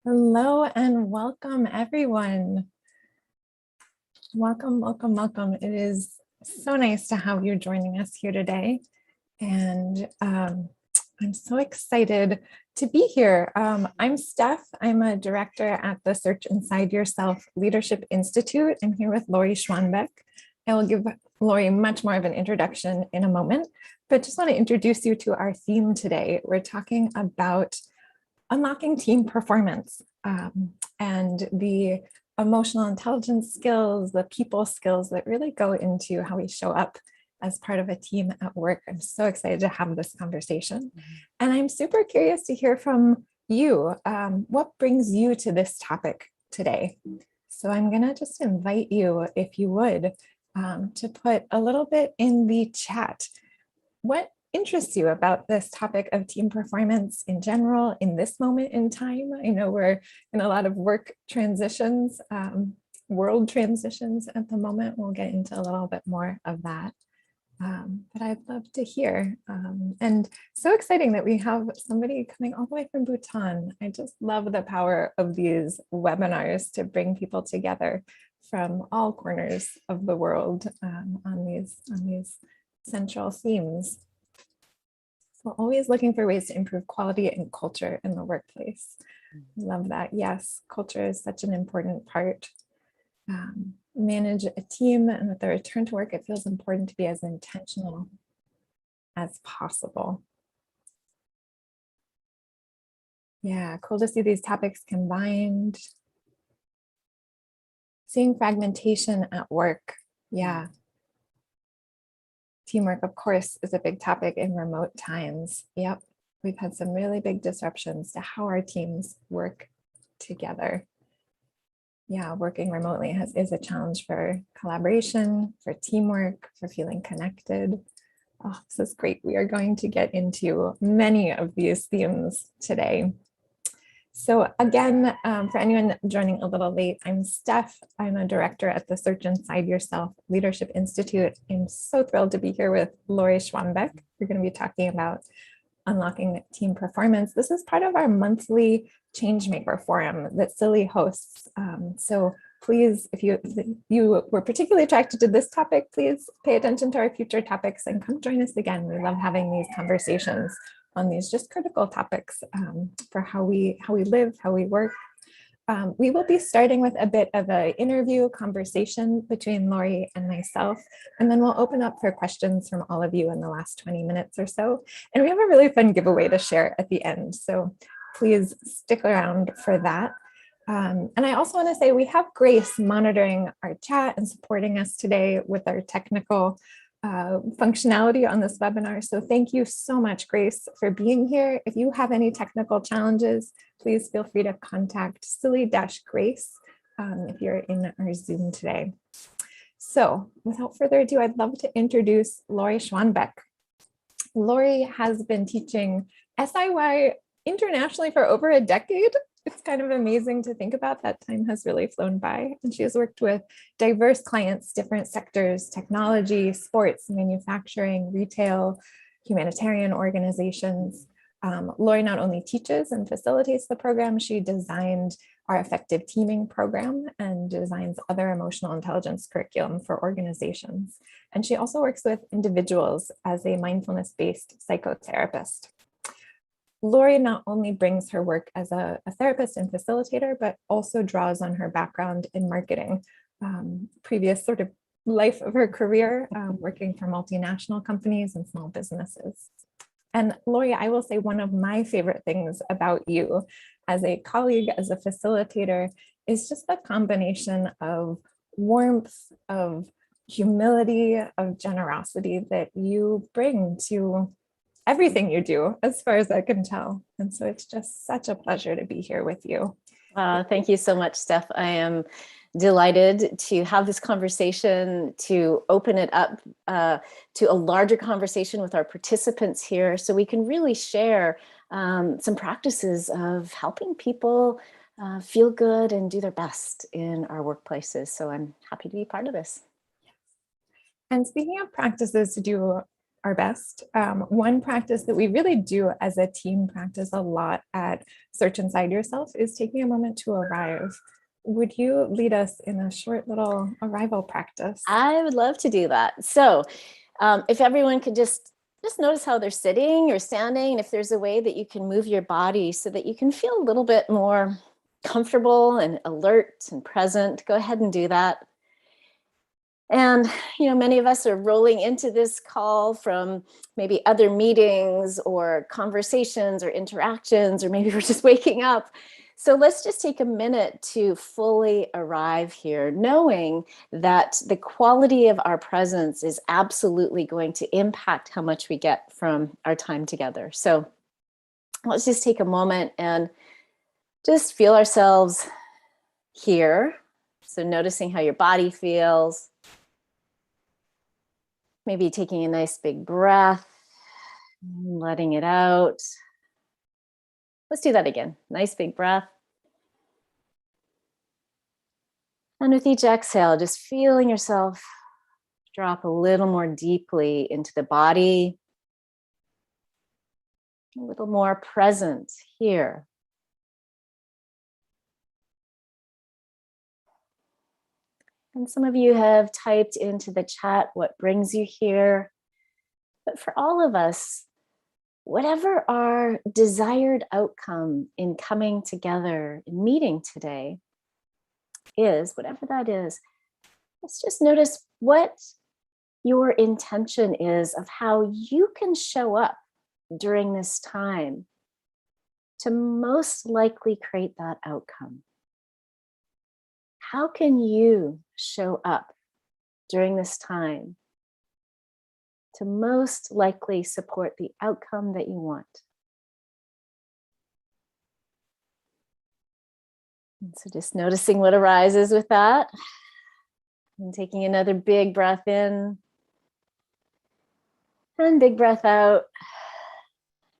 Hello and welcome, everyone. Welcome, welcome, welcome. It is so nice to have you joining us here today. And I'm so excited to be here. I'm Steph. I'm a director at the Search Inside Yourself Leadership Institute. I'm here with Lori Schwanbeck. I will give Lori much more of an introduction in a moment, but just want to introduce you to our theme today. We're talking about unlocking team performance and the emotional intelligence skills, the people skills that really go into how we show up as part of a team at work. I'm so excited to have this conversation. And I'm super curious to hear from you. What brings you to this topic today? So I'm gonna just invite you, if you would, to put a little bit in the chat. What interests you about this topic of team performance in general in this moment in time? I know we're in a lot of work transitions, world transitions at the moment. We'll get into a little bit more of that. But I'd love to hear. And so exciting that we have somebody coming all the way from Bhutan. I just love the power of these webinars to bring people together from all corners of the world on these central themes. So always looking for ways to improve quality and culture in the workplace. Love that. Yes, culture is such an important part. Manage a team, and with the return to work, it feels important to be as intentional as possible. Yeah, cool to see these topics combined. Seeing fragmentation at work. Yeah. Teamwork, of course, is a big topic in remote times. Yep, we've had some really big disruptions to how our teams work together. Yeah, working remotely is a challenge for collaboration, for teamwork, for feeling connected. Oh, this is great. We are going to get into many of these themes today. So again, for anyone joining a little late, I'm Steph. I'm a director at the Search Inside Yourself Leadership Institute. I'm so thrilled to be here with Lori Schwanbeck. We're going to be talking about unlocking team performance. This is part of our monthly Changemaker Forum that SIYLI hosts. So please, if you were particularly attracted to this topic, please pay attention to our future topics and come join us again. We love having these conversations on these just critical topics for how we live, how we work. We will be starting with a bit of an interview conversation between Lori and myself, and then we'll open up for questions from all of you in the last 20 minutes or so. And we have a really fun giveaway to share at the end, so please stick around for that. And I also want to say we have Grace monitoring our chat and supporting us today with our technical functionality on this webinar. So thank you so much, Grace, for being here. If you have any technical challenges, please feel free to contact SIYLI-Grace if you're in our Zoom today. So without further ado, I'd love to introduce Lori Schwanbeck. Lori has been teaching SIY internationally for over a decade. It's kind of amazing to think about. That time has really flown by. And she has worked with diverse clients, different sectors, technology, sports, manufacturing, retail, humanitarian organizations. Lori not only teaches and facilitates the program, she designed our effective teaming program and designs other emotional intelligence curriculum for organizations. And she also works with individuals as a mindfulness-based psychotherapist. Lori not only brings her work as a therapist and facilitator, but also draws on her background in marketing, previous sort of life of her career, working for multinational companies and small businesses. And Lori, I will say one of my favorite things about you as a colleague, as a facilitator, is just the combination of warmth, of humility, of generosity that you bring to everything you do, as far as I can tell. And so it's just such a pleasure to be here with you. Thank you so much, Steph. I am delighted to have this conversation, to open it up to a larger conversation with our participants here, so we can really share some practices of helping people feel good and do their best in our workplaces. So I'm happy to be part of this. And speaking of practices to do our best. One practice that we really do as a team practice a lot at Search Inside Yourself is taking a moment to arrive. Would you lead us in a short little arrival practice? I would love to do that. So if everyone could just notice how they're sitting or standing, and if there's a way that you can move your body so that you can feel a little bit more comfortable and alert and present, go ahead and do that. And, many of us are rolling into this call from maybe other meetings or conversations or interactions, or maybe we're just waking up. So let's just take a minute to fully arrive here, knowing that the quality of our presence is absolutely going to impact how much we get from our time together. So let's just take a moment and just feel ourselves here. So noticing how your body feels. Maybe taking a nice big breath, letting it out. Let's do that again. Nice big breath. And with each exhale, just feeling yourself drop a little more deeply into the body, a little more present here. And some of you have typed into the chat what brings you here. But for all of us, whatever our desired outcome in coming together, in meeting today is, whatever that is, let's just notice what your intention is of how you can show up during this time to most likely create that outcome. How can you show up during this time to most likely support the outcome that you want? And so just noticing what arises with that, and taking another big breath in and big breath out.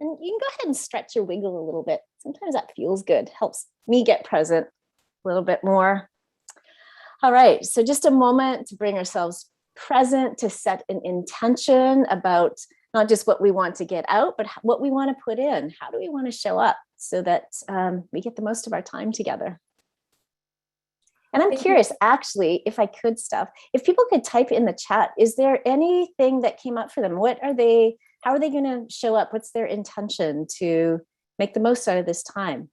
And you can go ahead and stretch or wiggle a little bit. Sometimes that feels good, helps me get present a little bit more. All right, so just a moment to bring ourselves present, to set an intention about not just what we want to get out, but what we want to put in. How do we want to show up so that we get the most of our time together? And I'm curious, actually, if I could, Steph, if people could type in the chat, is there anything that came up for them? How are they going to show up? What's their intention to make the most out of this time?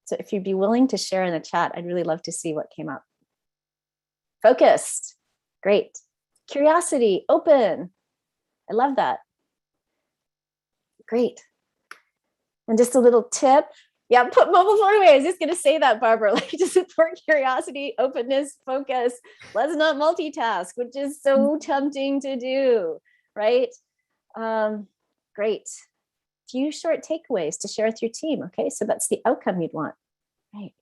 So if you'd be willing to share in the chat, I'd really love to see what came up. Focused. Great. Curiosity. Open. I love that. Great. And just a little tip. Yeah, put mobile phone away. I was just going to say that, Barbara, like to support curiosity, openness, focus. Let's not multitask, which is so tempting to do, right? Great. Few short takeaways to share with your team. Okay, so that's the outcome you'd want, right?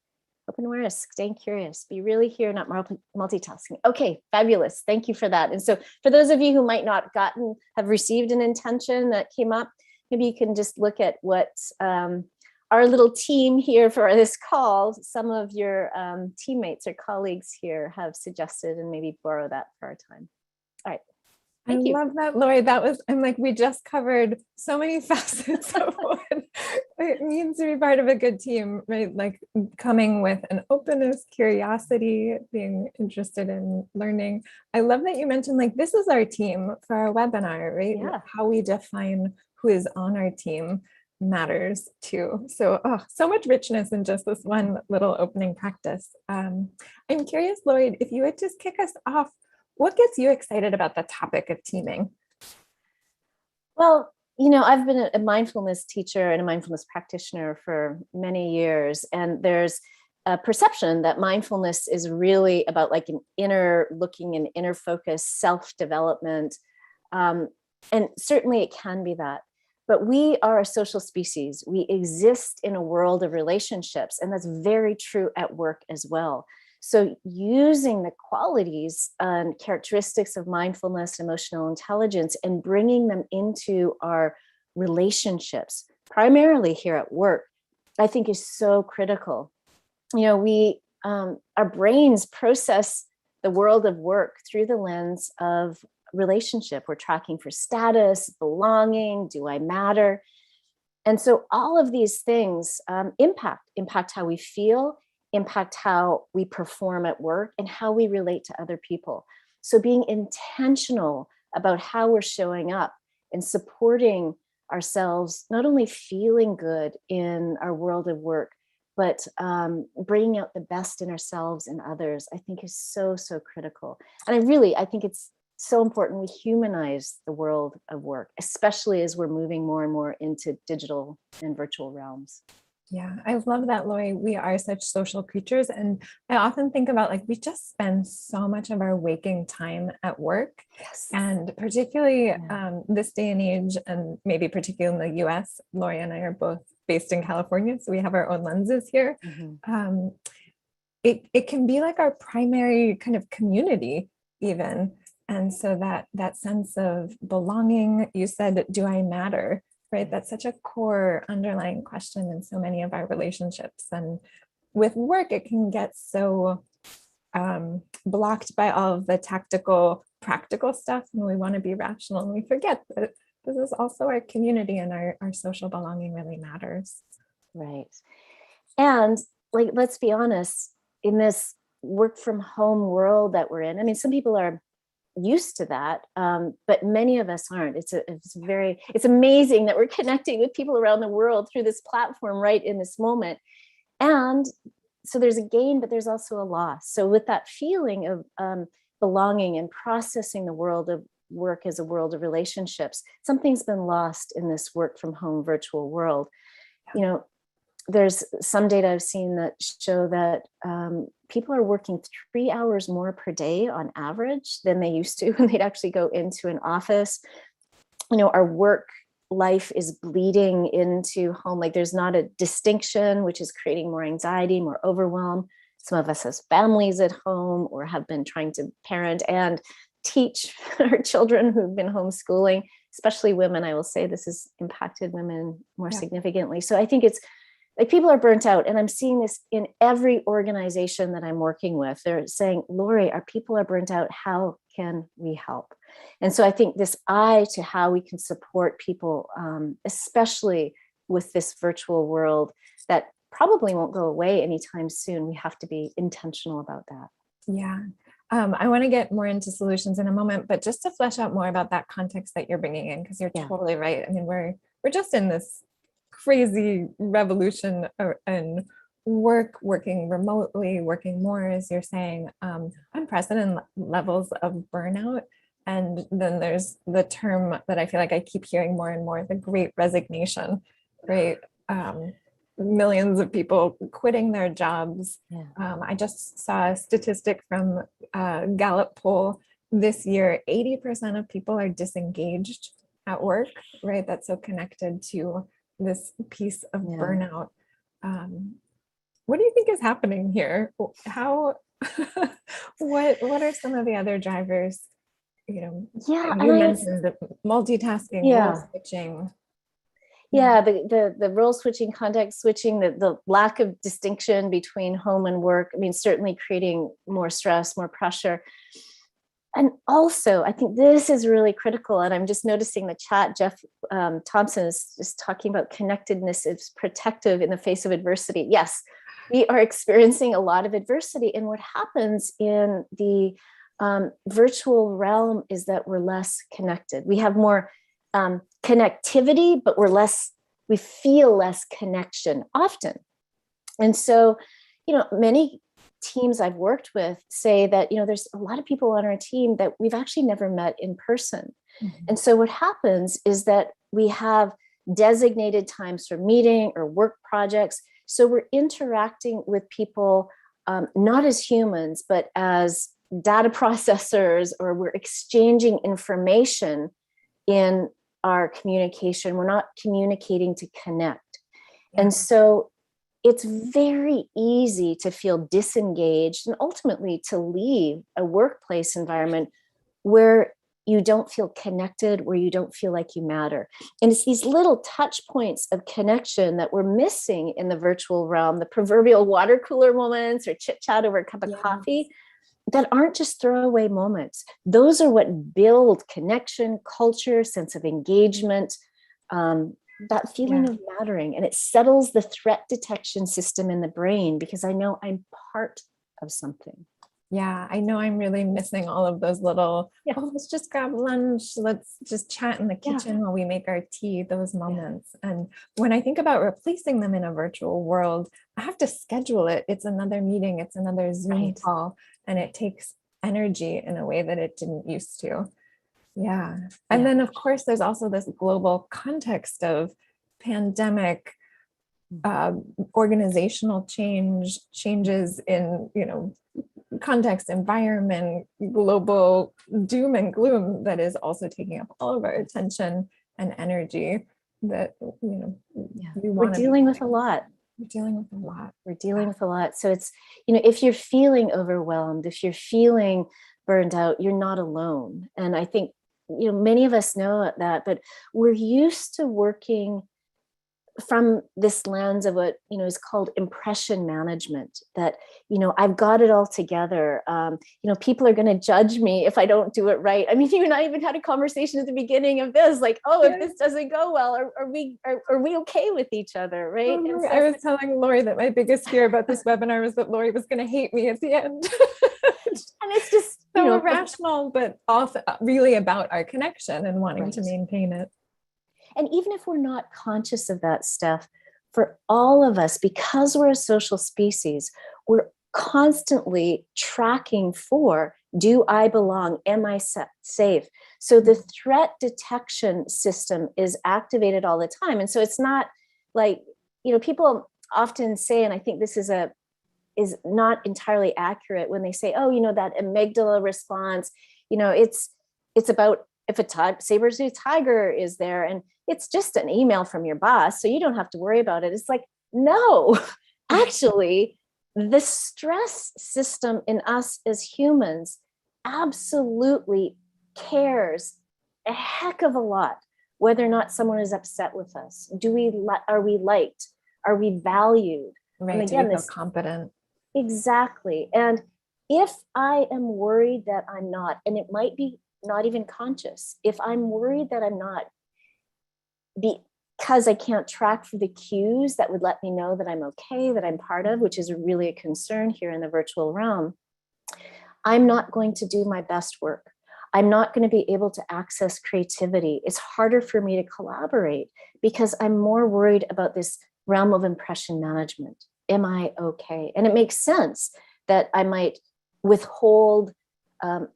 Open awareness, staying curious, be really here, not multitasking. Okay, fabulous. Thank you for that. And so for those of you who might not have received an intention that came up, maybe you can just look at what our little team here for this call, some of your teammates or colleagues here have suggested, and maybe borrow that for our time. All right. Thank you. I love that, Lori. I'm like, we just covered so many facets of what it means to be part of a good team, right? Like coming with an openness, curiosity, being interested in learning. I love that you mentioned like, this is our team for our webinar, right? Yeah. How we define who is on our team matters too. So, so much richness in just this one little opening practice. I'm curious, Lori, if you would just kick us off, what gets you excited about the topic of teaming? Well, I've been a mindfulness teacher and a mindfulness practitioner for many years, and there's a perception that mindfulness is really about like an inner looking and inner focus, self-development. And certainly it can be that. But we are a social species. We exist in a world of relationships, and that's very true at work as well. So using the qualities and characteristics of mindfulness, emotional intelligence, and bringing them into our relationships, primarily here at work, I think is so critical. Our brains process the world of work through the lens of relationship. We're tracking for status, belonging, do I matter? And so all of these things impact how we feel, impact how we perform at work, and how we relate to other people. So being intentional about how we're showing up and supporting ourselves, not only feeling good in our world of work, but bringing out the best in ourselves and others, I think is so, so critical. And I think it's so important we humanize the world of work, especially as we're moving more and more into digital and virtual realms. Yeah, I love that, Lori. We are such social creatures. And I often think about like, we just spend so much of our waking time at work. Yes. And particularly this day and age, and maybe particularly in the US, Lori and I are both based in California, so we have our own lenses here. Mm-hmm. It can be like our primary kind of community even. And so that sense of belonging, you said, do I matter? Right? That's such a core underlying question in so many of our relationships. And with work, it can get so blocked by all of the tactical, practical stuff. And we want to be rational and we forget that this is also our community and our social belonging really matters. Right. And like, let's be honest, in this work from home world that we're in, I mean, some people are used to that, but many of us aren't. It's amazing that we're connecting with people around the world through this platform right in this moment. And so there's a gain, but there's also a loss. So with that feeling of belonging and processing the world of work as a world of relationships, something's been lost in this work from home virtual world. You know, there's some data I've seen that show that people are working 3 hours more per day on average than they used to when they'd actually go into an office. You know, our work life is bleeding into home. Like there's not a distinction, which is creating more anxiety, more overwhelm. Some of us have families at home or have been trying to parent and teach our children who've been homeschooling, especially women. I will say this has impacted women more significantly. So I think it's like people are burnt out, and I'm seeing this in every organization that I'm working with. They're saying, Lori, our people are burnt out. How can we help? And so I think this eye to how we can support people, especially with this virtual world that probably won't go away anytime soon. We have to be intentional about that. Yeah. I want to get more into solutions in a moment, but just to flesh out more about that context that you're bringing in, because you're totally right. I mean, we're just in this crazy revolution and working remotely, working more, as you're saying, unprecedented levels of burnout. And then there's the term that I feel like I keep hearing more and more, the Great Resignation, right? Millions of people quitting their jobs. I just saw a statistic from a Gallup poll this year, 80% of people are disengaged at work, right? That's so connected to this piece of burnout. What do you think is happening here? How, what are some of the other drivers? You know, you mentioned the multitasking, role switching. The role switching, context switching, the lack of distinction between home and work. I mean, certainly creating more stress, more pressure. And also, I think this is really critical. And I'm just noticing the chat, Jeff Thompson is just talking about connectedness is protective in the face of adversity. Yes, we are experiencing a lot of adversity. And what happens in the virtual realm is that we're less connected. We have more connectivity, but we feel less connection often. And so, many teams I've worked with say that, there's a lot of people on our team that we've actually never met in person. Mm-hmm. And so what happens is that we have designated times for meeting or work projects. So we're interacting with people, not as humans, but as data processors, or we're exchanging information in our communication. We're not communicating to connect. Yeah. And so it's very easy to feel disengaged and ultimately to leave a workplace environment where you don't feel connected, where you don't feel like you matter. And it's these little touch points of connection that we're missing in the virtual realm, the proverbial water cooler moments or chit chat over a cup of coffee. that aren't just throwaway moments. Those are what build connection, culture, sense of engagement, that feeling of mattering. And it settles the threat detection system in the brain because I know I'm part of something. Yeah, I know I'm really missing all of those little, oh, let's just grab lunch. Let's just chat in the kitchen while we make our tea, those moments. And when I think about replacing them in a virtual world, I have to schedule it. It's another meeting, it's another Zoom call, and it takes energy in a way that it didn't used to. Yeah. And then, of course, there's also this global context of pandemic, organizational changes in, context, environment, global doom and gloom that is also taking up all of our attention and energy that, we're dealing with a lot. We're dealing with a lot. We're dealing with a lot. So it's, if you're feeling overwhelmed, if you're feeling burned out, you're not alone. And I think, many of us know that, but we're used to working from this lens of what is called impression management, that I've got it all together. People are going to judge me if I don't do it right. I mean, you and I even had a conversation at the beginning of this, like, if this doesn't go well, are we okay with each other, right? And so, I was telling Lori that my biggest fear about this webinar was that Lori was going to hate me at the end. And it's just so irrational, but also really about our connection and wanting to maintain it. And even if we're not conscious of that, Steph, for all of us, because we're a social species, we're constantly tracking for, do I belong? Am I safe? So the threat detection system is activated all the time. And so it's not like, people often say, and I think this is not entirely accurate when they say, that amygdala response, it's about if a saber-tooth tiger is there and it's just an email from your boss, so you don't have to worry about it. It's like, no, actually, the stress system in us as humans absolutely cares a heck of a lot whether or not someone is upset with us. Are we liked? Are we valued? Right, and again, do we feel competent? Exactly. And if I am worried that I'm not, and it might be not even conscious, if I'm worried that I'm not, because I can't track for the cues that would let me know that I'm okay, that I'm part of, which is really a concern here in the virtual realm, I'm not going to do my best work. I'm not going to be able to access creativity. It's harder for me to collaborate because I'm more worried about this realm of impression management. Am I okay? And it makes sense that I might withhold a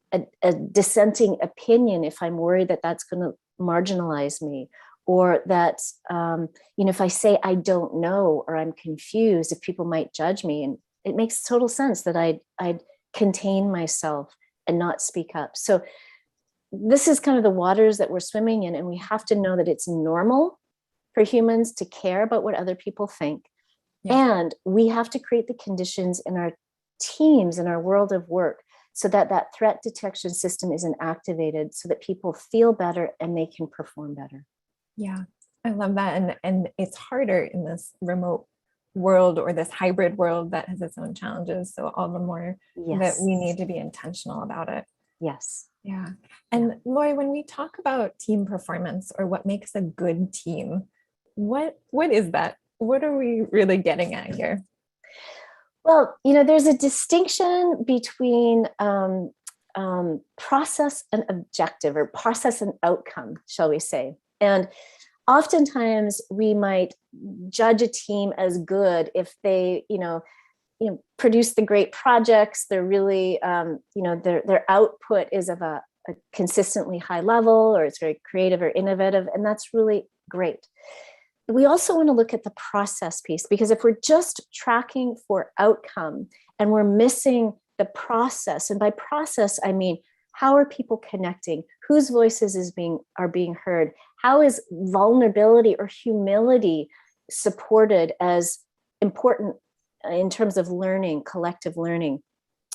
dissenting opinion if I'm worried that that's going to marginalize me, or that, if I say I don't know or I'm confused, if people might judge me. And it makes total sense that I'd contain myself and not speak up. So this is kind of the waters that we're swimming in, and we have to know that it's normal for humans to care about what other people think. Yeah. And we have to create the conditions in our teams, in our world of work, so that that threat detection system isn't activated, so that people feel better and they can perform better. Yeah, I love that. And it's harder in this remote world or this hybrid world that has its own challenges. So all the more that we need to be intentional about it. Yes. Yeah. And Lori, when we talk about team performance or what makes a good team, what is that? What are we really getting at here? Well, there's a distinction between process and objective, or process and outcome, shall we say. And oftentimes we might judge a team as good if they, produce the great projects. They're really, their output is of a consistently high level, or it's very creative or innovative. And that's really great. We also want to look at the process piece, because if we're just tracking for outcome and we're missing the process, and by process, I mean, how are people connecting? Whose voices are being heard? How is vulnerability or humility supported as important in terms of learning, collective learning?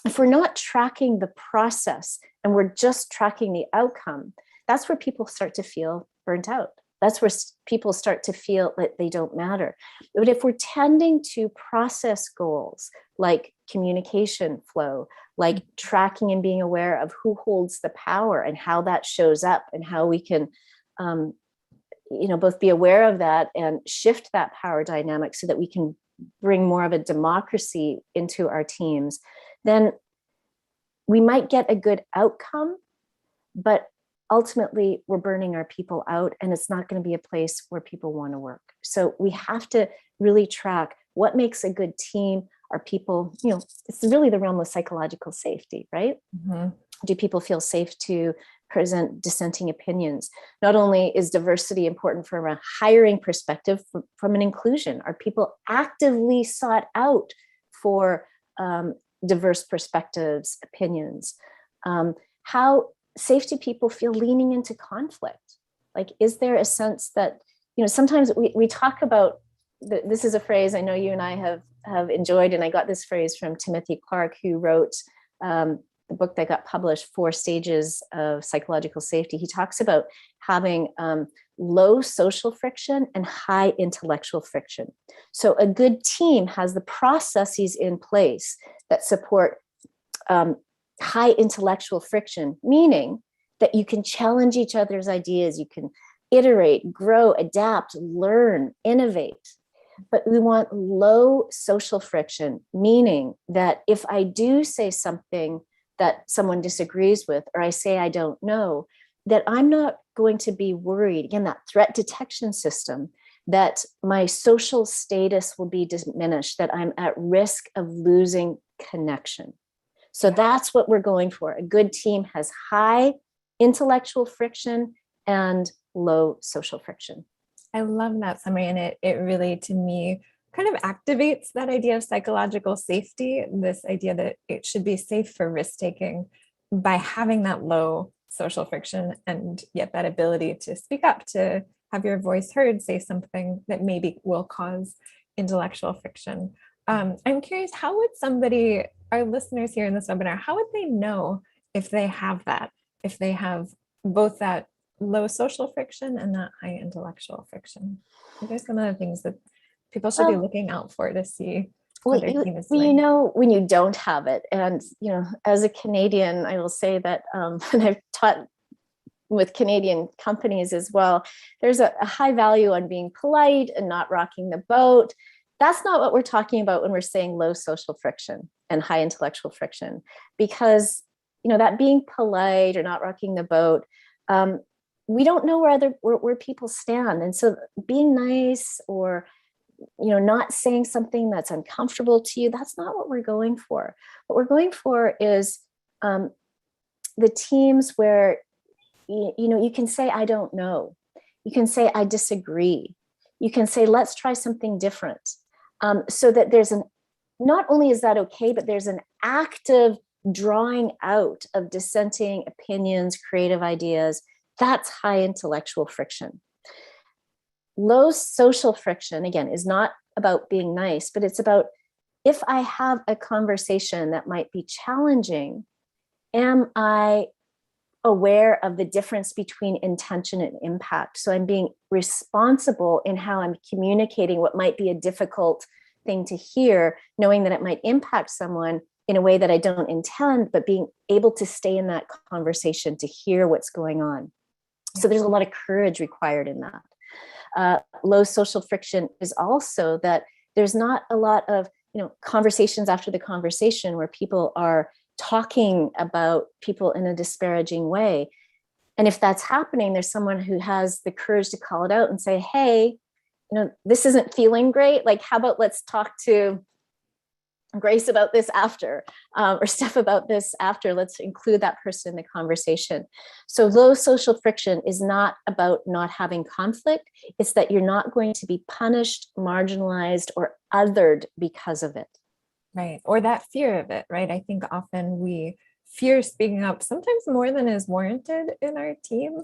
If we're not tracking the process and we're just tracking the outcome, that's where people start to feel burnt out. That's where people start to feel that they don't matter. But if we're tending to process goals, like communication flow, like tracking and being aware of who holds the power and how that shows up, and how we can both be aware of that and shift that power dynamic so that we can bring more of a democracy into our teams, then we might get a good outcome, but ultimately we're burning our people out, and it's not going to be a place where people want to work. So we have to really track what makes a good team. Are people, it's really the realm of psychological safety, right? Mm-hmm. Do people feel safe to present dissenting opinions? Not only is diversity important from a hiring perspective, from an inclusion, are people actively sought out for diverse perspectives, opinions? How safe do people feel leaning into conflict? Like, is there a sense that, sometimes we talk about, this is a phrase I know you and I have enjoyed, and I got this phrase from Timothy Clark, who wrote the book that got published, 4 Stages of Psychological Safety. He talks about having low social friction and high intellectual friction. So a good team has the processes in place that support high intellectual friction, meaning that you can challenge each other's ideas, you can iterate, grow, adapt, learn, innovate. But we want low social friction, meaning that if I do say something that someone disagrees with, or I say I don't know, that I'm not going to be worried, again, that threat detection system, that my social status will be diminished, that I'm at risk of losing connection. So that's what we're going for. A good team has high intellectual friction and low social friction. I love that summary. And it really, to me, kind of activates that idea of psychological safety, this idea that it should be safe for risk taking by having that low social friction, and yet that ability to speak up, to have your voice heard, say something that maybe will cause intellectual friction. I'm curious, how would somebody, our listeners here in this webinar, how would they know if they have that, if they have both that low social friction and that high intellectual friction? What are some of the things that people should be looking out for to see how their team is doing? When you don't have it, and as a Canadian, I will say that, and I've taught with Canadian companies as well, there's a high value on being polite and not rocking the boat. That's not what we're talking about when we're saying low social friction and high intellectual friction, because that being polite or not rocking the boat, we don't know where people stand. And so being nice, or not saying something that's uncomfortable to you, that's not what we're going for. What we're going for is the teams where you can say, I don't know. You can say, I disagree. You can say, let's try something different. So that not only is that okay, but there's an active drawing out of dissenting opinions, creative ideas. That's high intellectual friction. Low social friction, again, is not about being nice, but it's about, if I have a conversation that might be challenging, am I aware of the difference between intention and impact? So I'm being responsible in how I'm communicating what might be a difficult thing to hear, knowing that it might impact someone in a way that I don't intend, but being able to stay in that conversation to hear what's going on. So there's a lot of courage required in that. Low social friction is also that there's not a lot of conversations after the conversation where people are talking about people in a disparaging way. And if that's happening, there's someone who has the courage to call it out and say, hey, this isn't feeling great. Like, how about let's talk to Grace about this after, or Steph about this after. Let's include that person in the conversation. So low social friction is not about not having conflict. It's that you're not going to be punished, marginalized, or othered because of it. Right. Or that fear of it, right? I think often we fear speaking up, sometimes more than is warranted in our team.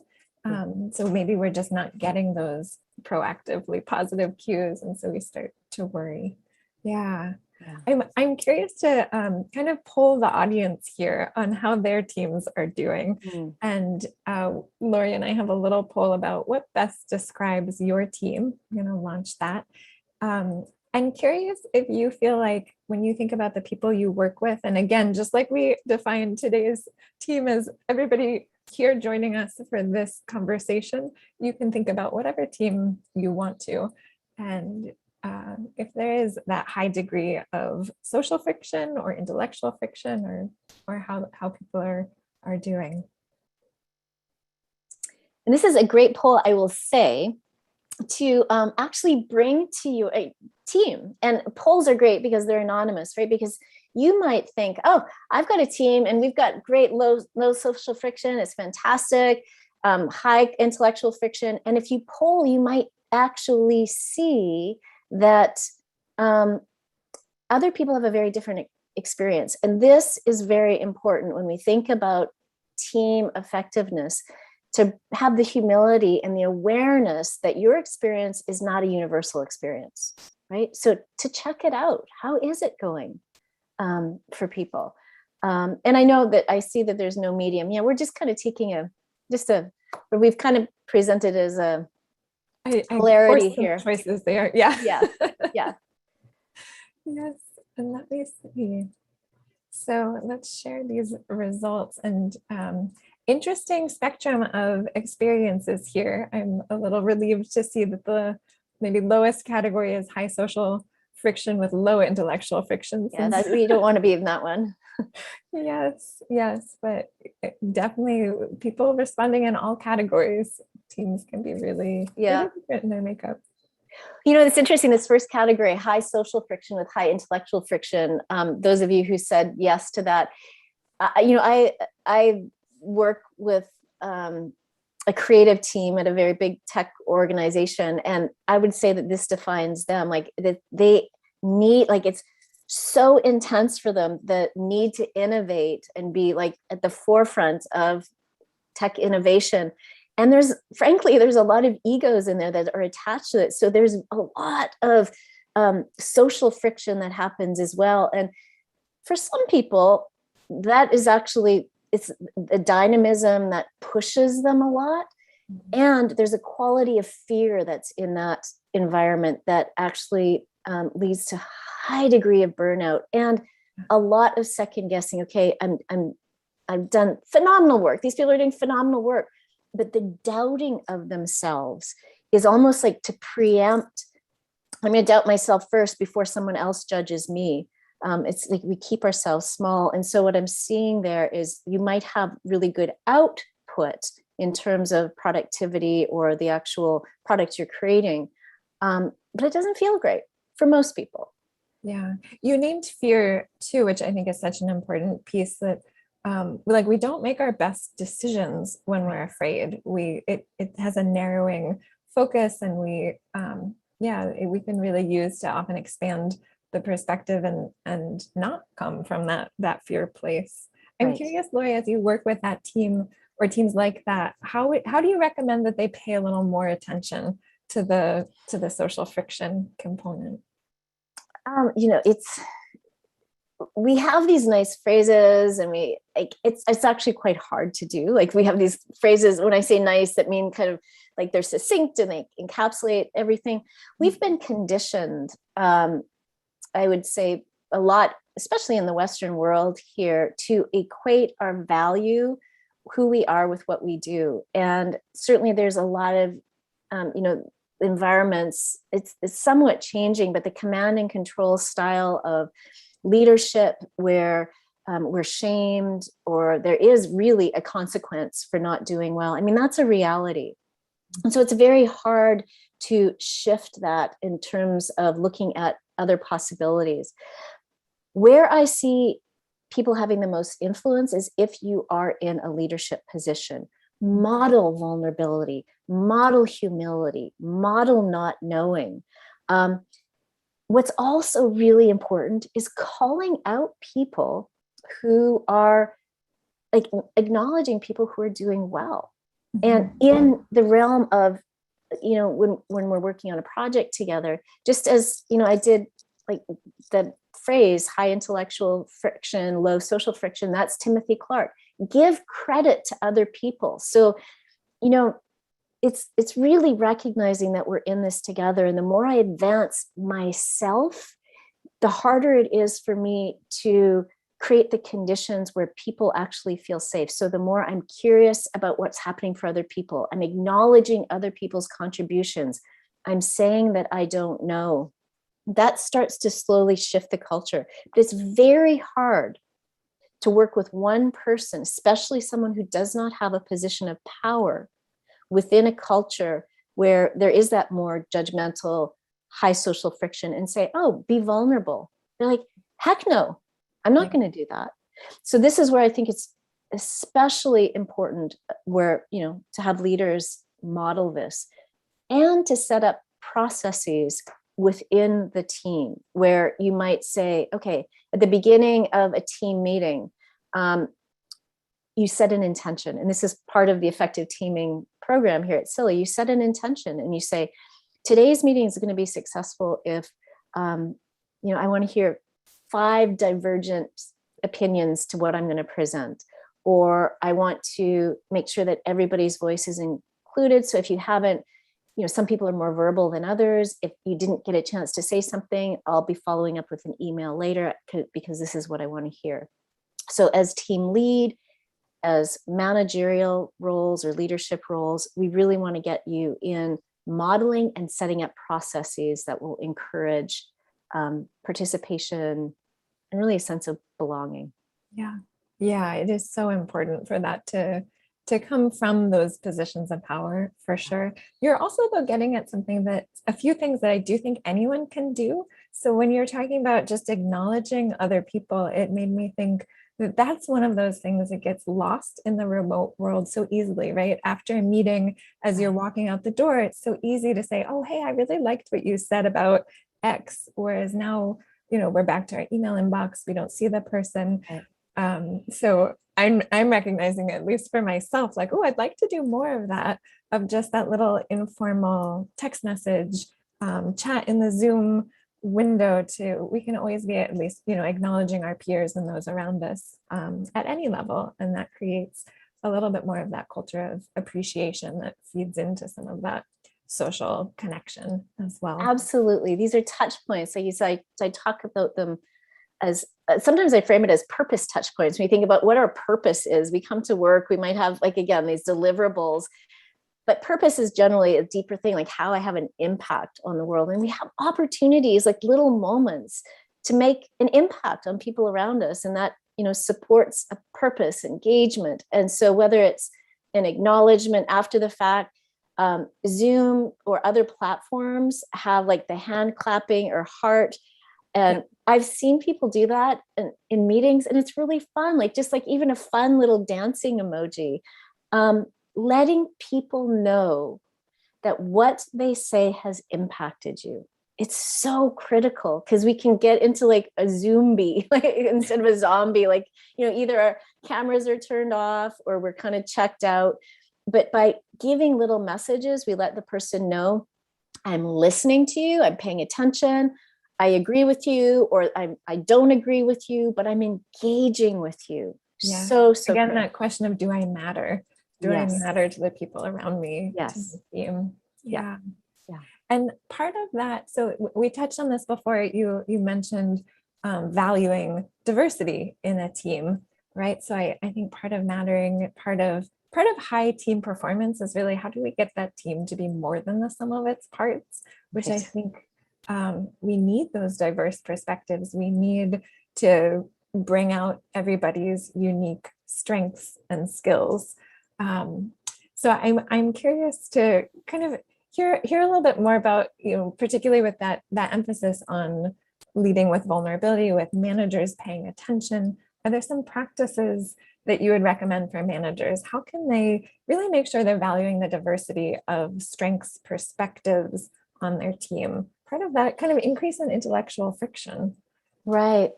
So maybe we're just not getting those proactively positive cues. And so we start to worry. Yeah. I'm curious to kind of poll the audience here on how their teams are doing. And Lori and I have a little poll about what best describes your team. I'm going to launch that. I'm curious if you feel like when you think about the people you work with, and again, just like we defined today's team as everybody here joining us for this conversation, you can think about whatever team you want to. And if there is that high degree of social friction or intellectual friction, or how people are doing. And this is a great poll, I will say, to actually bring to you a team. And polls are great because they're anonymous, right? Because you might think, oh, I've got a team and we've got great low social friction. It's fantastic, high intellectual friction. And if you poll, you might actually see that other people have a very different experience. And this is very important when we think about team effectiveness, to have the humility and the awareness that your experience is not a universal experience, right? So to check it out, how is it going for people? And I know that I see that there's no medium. Yeah, we're just kind of taking we've kind of presented as a polarity here. Choices there, yeah. Yeah, yeah. Yes, and let me see. So let's share these results, and interesting spectrum of experiences here. I'm a little relieved to see that the maybe lowest category is high social friction with low intellectual friction. Yeah, we don't want to be in that one. Yes, but definitely people responding in all categories. Teams can be really different in their makeup. You know, it's interesting, this first category, high social friction with high intellectual friction. Those of you who said yes to that, I work with a creative team at a very big tech organization. And I would say that this defines them, like that they need, like it's so intense for them, the need to innovate and be like at the forefront of tech innovation. And frankly, there's a lot of egos in there that are attached to it. So there's a lot of social friction that happens as well. And for some people, that is actually, it's a dynamism that pushes them a lot. And there's a quality of fear that's in that environment that actually leads to high degree of burnout and a lot of second guessing. Okay, I've done phenomenal work. These people are doing phenomenal work. But the doubting of themselves is almost like to preempt, I'm going to doubt myself first before someone else judges me. It's like we keep ourselves small. And so what I'm seeing there is you might have really good output in terms of productivity or the actual product you're creating, but it doesn't feel great for most people. Yeah, you named fear too, which I think is such an important piece, that like we don't make our best decisions when we're afraid. It has a narrowing focus, and we can really use to often expand the perspective and not come from that fear place. I'm curious, Lori, as you work with that team or teams like that, how do you recommend that they pay a little more attention to the social friction component? We have these nice phrases, and it's actually quite hard to do. Like we have these phrases, when I say nice, that mean kind of like they're succinct and they encapsulate everything. We've been conditioned, I would say a lot, especially in the Western world here, to equate our value, who we are, with what we do. And certainly there's a lot of, environments, it's somewhat changing, but the command and control style of leadership where we're shamed or there is really a consequence for not doing well. I mean, that's a reality. And so it's very hard to shift that in terms of looking at other possibilities. Where I see people having the most influence is if you are in a leadership position. Model vulnerability, model humility, model not knowing. What's also really important is calling out people who are like acknowledging people who are doing well. And in the realm of, when we're working on a project together, just as, I did like the phrase high intellectual friction, low social friction, that's Timothy Clark. Give credit to other people. So, it's really recognizing that we're in this together. And the more I advance myself, the harder it is for me to create the conditions where people actually feel safe. So the more I'm curious about what's happening for other people, I'm acknowledging other people's contributions, I'm saying that I don't know, that starts to slowly shift the culture. But it's very hard to work with one person, especially someone who does not have a position of power within a culture where there is that more judgmental, high social friction, and say, oh, be vulnerable. They're like, heck no, I'm not going to do that. So this is where I think it's especially important where, to have leaders model this and to set up processes within the team where you might say, okay, at the beginning of a team meeting, you set an intention. And this is part of the effective teaming program here at SIYLI. You set an intention and you say, today's meeting is going to be successful if, I want to hear 5 divergent opinions to what I'm going to present, or I want to make sure that everybody's voice is included. So if you haven't, some people are more verbal than others. If you didn't get a chance to say something, I'll be following up with an email later because this is what I want to hear. So as team lead, as managerial roles or leadership roles, we really want to get you in modeling and setting up processes that will encourage participation and really a sense of belonging. Yeah, it is so important for that to come from those positions of power, for sure. You're also, though, getting at something that a few things that I do think anyone can do. So when you're talking about just acknowledging other people, it made me think that that's one of those things that gets lost in the remote world so easily, right? After a meeting, as you're walking out the door, it's so easy to say, oh, hey, I really liked what you said about X. Whereas now, we're back to our email inbox. We don't see the person. So I'm recognizing, at least for myself, like, oh, I'd like to do more of that, of just that little informal text message, chat in the Zoom window. We can always be at least, acknowledging our peers and those around us at any level. And that creates a little bit more of that culture of appreciation that feeds into some of that social connection as well. Absolutely. These are touch points. I talk about them as sometimes I frame it as purpose touch points. When you think about what our purpose is, we come to work, we might have, like, again, these deliverables, but purpose is generally a deeper thing, like how I have an impact on the world. And we have opportunities, like little moments, to make an impact on people around us. And that, supports a purpose, engagement. And so whether it's an acknowledgement after the fact, Zoom or other platforms have like the hand clapping or heart. And I've seen people do that in meetings, and it's really fun. Like, just like even a fun little dancing emoji, letting people know that what they say has impacted you. It's so critical because we can get into like a zombie, like, instead of a zombie, like, either our cameras are turned off or we're kind of checked out. But by giving little messages, we let the person know, I'm listening to you, I'm paying attention, I agree with you, or I don't agree with you, but I'm engaging with you. Yeah. So again, critical. that question of, do I matter? Do I matter to the people around me? Yes. To the team? Yeah. And part of that, so we touched on this before, you mentioned valuing diversity in a team, right? So I think part of mattering, part of high team performance is really, how do we get that team to be more than the sum of its parts, which I think we need those diverse perspectives. We need to bring out everybody's unique strengths and skills. So I'm curious to kind of hear a little bit more about, particularly with that emphasis on leading with vulnerability, with managers paying attention. Are there some practices that you would recommend for managers? How can they really make sure they're valuing the diversity of strengths, perspectives on their team? Part of that kind of increase in intellectual friction. Right.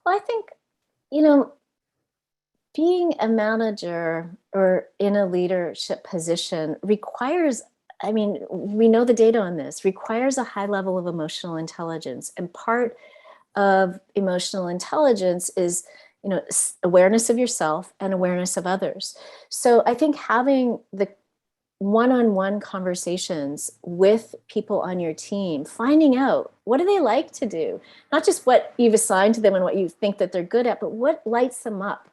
Well, I think, being a manager or in a leadership position requires, we know the data on this, requires a high level of emotional intelligence. And part of emotional intelligence is, awareness of yourself and awareness of others. So I think having the one-on-one conversations with people on your team, finding out what do they like to do, not just what you've assigned to them and what you think that they're good at, but what lights them up.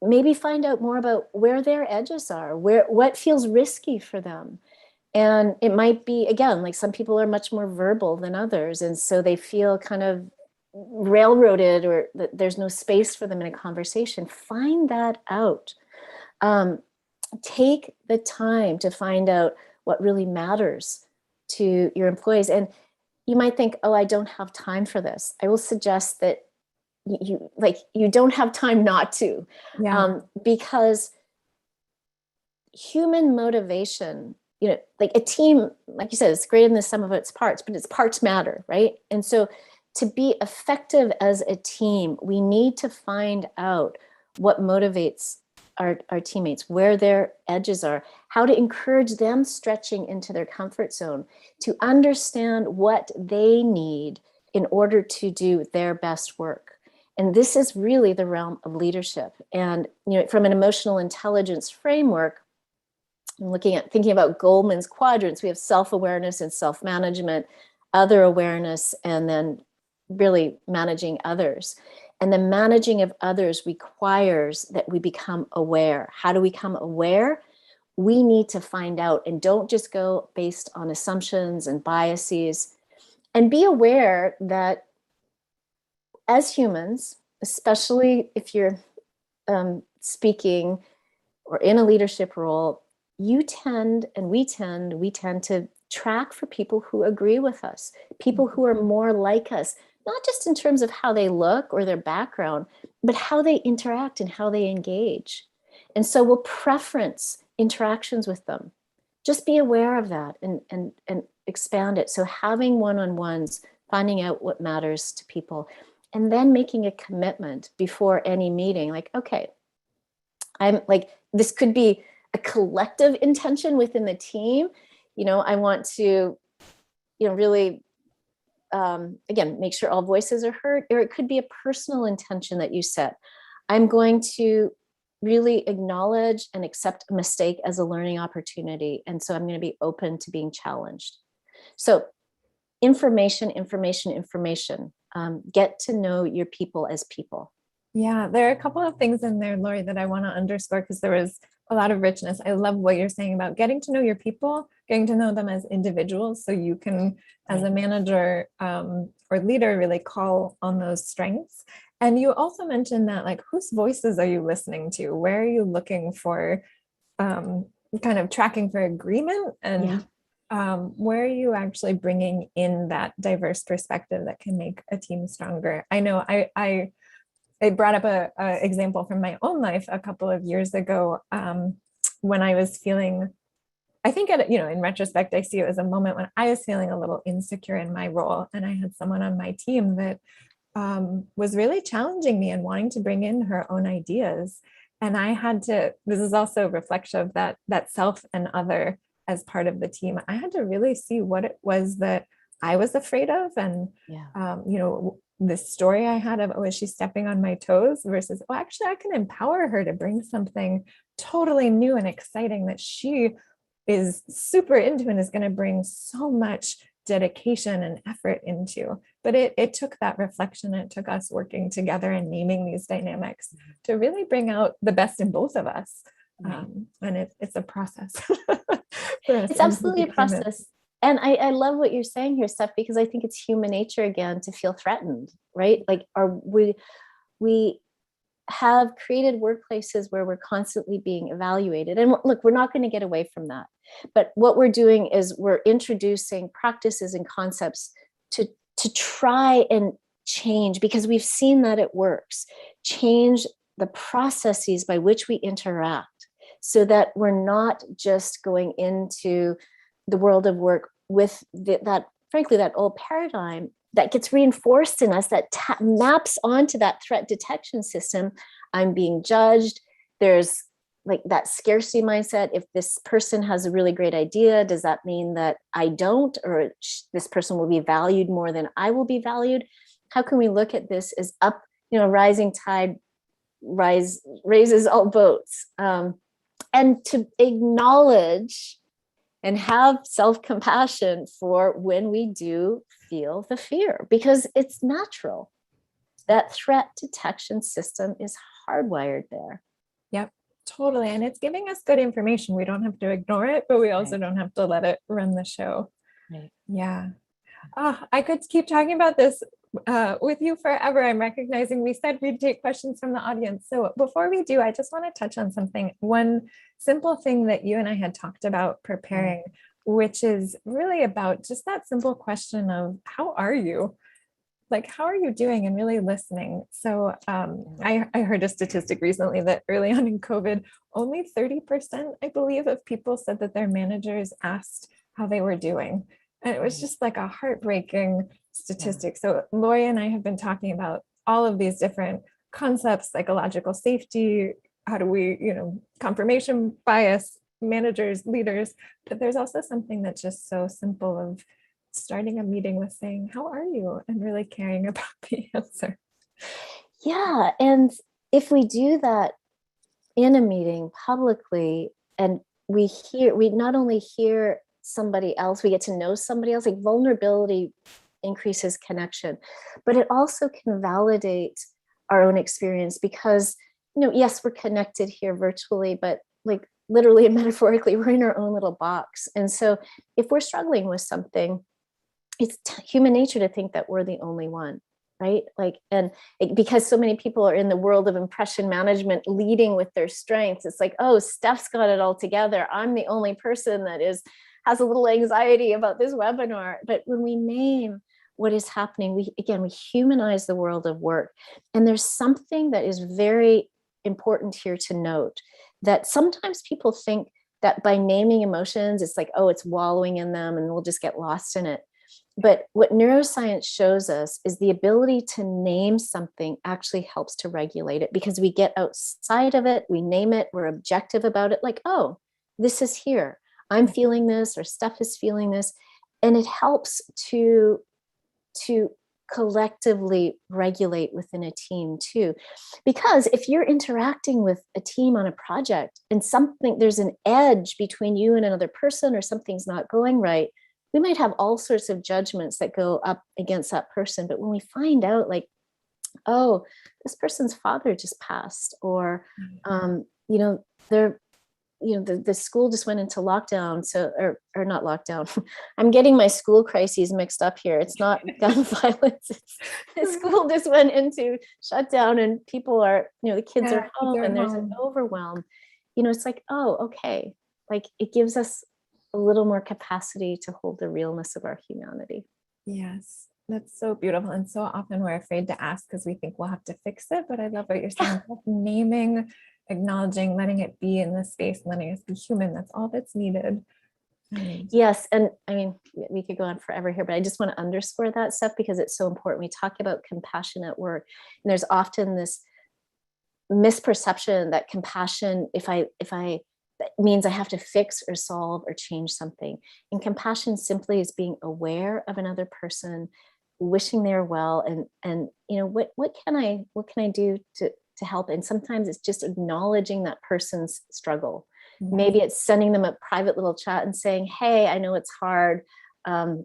Maybe find out more about where their edges are, what feels risky for them. And it might be, again, like some people are much more verbal than others, and so they feel kind of railroaded, or that there's no space for them in a conversation. Find that out. Take the time to find out what really matters to your employees. And you might think, oh, I don't have time for this. I will suggest that you don't have time not to, because human motivation, like a team, like you said, it's greater than the sum of its parts, but its parts matter, right? And so to be effective as a team, we need to find out what motivates our teammates, where their edges are, how to encourage them stretching into their comfort zone, to understand what they need in order to do their best work. And this is really the realm of leadership. And from an emotional intelligence framework, I'm thinking about Goldman's quadrants. We have self-awareness and self-management, other awareness, and then really managing others. And the managing of others requires that we become aware. How do we become aware? We need to find out, and don't just go based on assumptions and biases. And be aware that as humans, especially if you're speaking or in a leadership role, we tend to track for people who agree with us, people who are more like us, not just in terms of how they look or their background, but how they interact and how they engage. And so we'll preference interactions with them. Just be aware of that and expand it. So having one-on-ones, finding out what matters to people, and then making a commitment before any meeting, like, okay, I'm like, this could be a collective intention within the team. I want to, really, again, make sure all voices are heard, or it could be a personal intention that you set. I'm going to really acknowledge and accept a mistake as a learning opportunity. And so I'm going to be open to being challenged. So information. Get to know your people as people. Yeah, there are a couple of things in there, Lori, that I want to underscore, because there was a lot of richness. I love what you're saying about getting to know your people, getting to know them as individuals, so you can, as a manager or leader, really call on those strengths. And you also mentioned that, like, whose voices are you listening to? Where are you looking for kind of tracking for agreement? And where are you actually bringing in that diverse perspective that can make a team stronger? I know I brought up a example from my own life a couple of years ago, when I was feeling, I think in retrospect, I see it as a moment when I was feeling a little insecure in my role. And I had someone on my team that was really challenging me and wanting to bring in her own ideas. And I had to, this is also a reflection of that self and other as part of the team. I had to really see what it was that I was afraid of. And, this story I had of, oh, is she stepping on my toes, versus, oh, actually, I can empower her to bring something totally new and exciting that she is super into and is going to bring so much dedication and effort into. But it took that reflection. It took us working together and naming these dynamics to really bring out the best in both of us. And it's a process. It's absolutely a process. And I love what you're saying here, Steph, because I think it's human nature again to feel threatened, right? Like, we have created workplaces where we're constantly being evaluated. And look, we're not going to get away from that. But what we're doing is we're introducing practices and concepts to try and change, because we've seen that it works. Change the processes by which we interact, so that we're not just going into the world of work with that old paradigm that gets reinforced in us, that maps onto that threat detection system. I'm being judged. There's like that scarcity mindset. If this person has a really great idea, does that mean that I don't, or this person will be valued more than I will be valued? How can we look at this as rising tide raises all boats? and to acknowledge and have self-compassion for when we do feel the fear, because it's natural. That threat detection system is hardwired there. Yep, totally. And it's giving us good information. We don't have to ignore it, but we also don't have to let it run the show. Right. Yeah. Oh, I could keep talking about this with you forever. I'm recognizing we said we'd take questions from the audience. So before we do, I just want to touch on something. One simple thing that you and I had talked about preparing, which is really about just that simple question of how are you? Like, how are you doing, and really listening. So I heard a statistic recently that early on in COVID, only 30%, I believe, of people said that their managers asked how they were doing. And it was just like a heartbreaking statistic. So Lori and I have been talking about all of these different concepts, psychological safety, how do we, confirmation bias, managers, leaders, but there's also something that's just so simple of starting a meeting with saying, how are you? And really caring about the answer. Yeah. And if we do that in a meeting publicly, and we not only hear somebody else, we get to know somebody else, like vulnerability increases connection, but it also can validate our own experience, because, yes, we're connected here virtually, but like literally and metaphorically, we're in our own little box. And so if we're struggling with something, it's human nature to think that we're the only one, right? Because so many people are in the world of impression management, leading with their strengths. It's like, oh, Steph's got it all together. I'm the only person that has a little anxiety about this webinar. But when we name what is happening, we humanize the world of work. And there's something that is very important here to note, that sometimes people think that by naming emotions, it's like, oh, it's wallowing in them and we'll just get lost in it. But what neuroscience shows us is the ability to name something actually helps to regulate it, because we get outside of it, we name it, we're objective about it, like, oh, this is here. I'm feeling this, or Steph is feeling this. And it helps to collectively regulate within a team too. Because if you're interacting with a team on a project and there's an edge between you and another person, or something's not going right, we might have all sorts of judgments that go up against that person. But when we find out, like, oh, this person's father just passed, or, the school just went into lockdown. So, or not lockdown. I'm getting my school crises mixed up here. It's not gun violence. The school just went into shutdown, and people are, the kids are home, and there's an overwhelm. It's like, oh, okay. Like, it gives us a little more capacity to hold the realness of our humanity. Yes, that's so beautiful. And so often we're afraid to ask because we think we'll have to fix it. But I love what you're saying. Naming, acknowledging, letting it be in this space, letting us be human. That's all that's needed. Yes. And I mean, we could go on forever here, but I just want to underscore that stuff because it's so important. We talk about compassion at work, and there's often this misperception that compassion, if I that means I have to fix or solve or change something. And compassion simply is being aware of another person, wishing they're well, and what can I do to help? And sometimes it's just acknowledging that person's struggle. Mm-hmm. Maybe it's sending them a private little chat and saying, hey, I know it's hard. I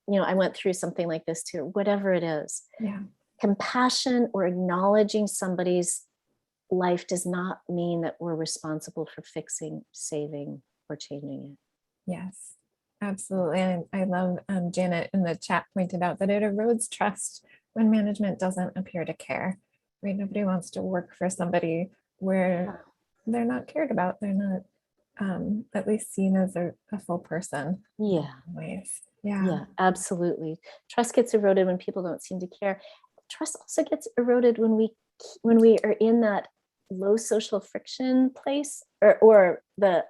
went through something like this too, whatever it is. Yeah. Compassion or acknowledging somebody's life does not mean that we're responsible for fixing, saving, or changing it. Yes, absolutely. And I love Janet in the chat pointed out that it erodes trust when management doesn't appear to care. Right? Nobody wants to work for somebody where they're not cared about. They're not at least seen as a full person. Yeah. Ways. Yeah, absolutely. Trust gets eroded when people don't seem to care. Trust also gets eroded when we are in that low social friction place, or the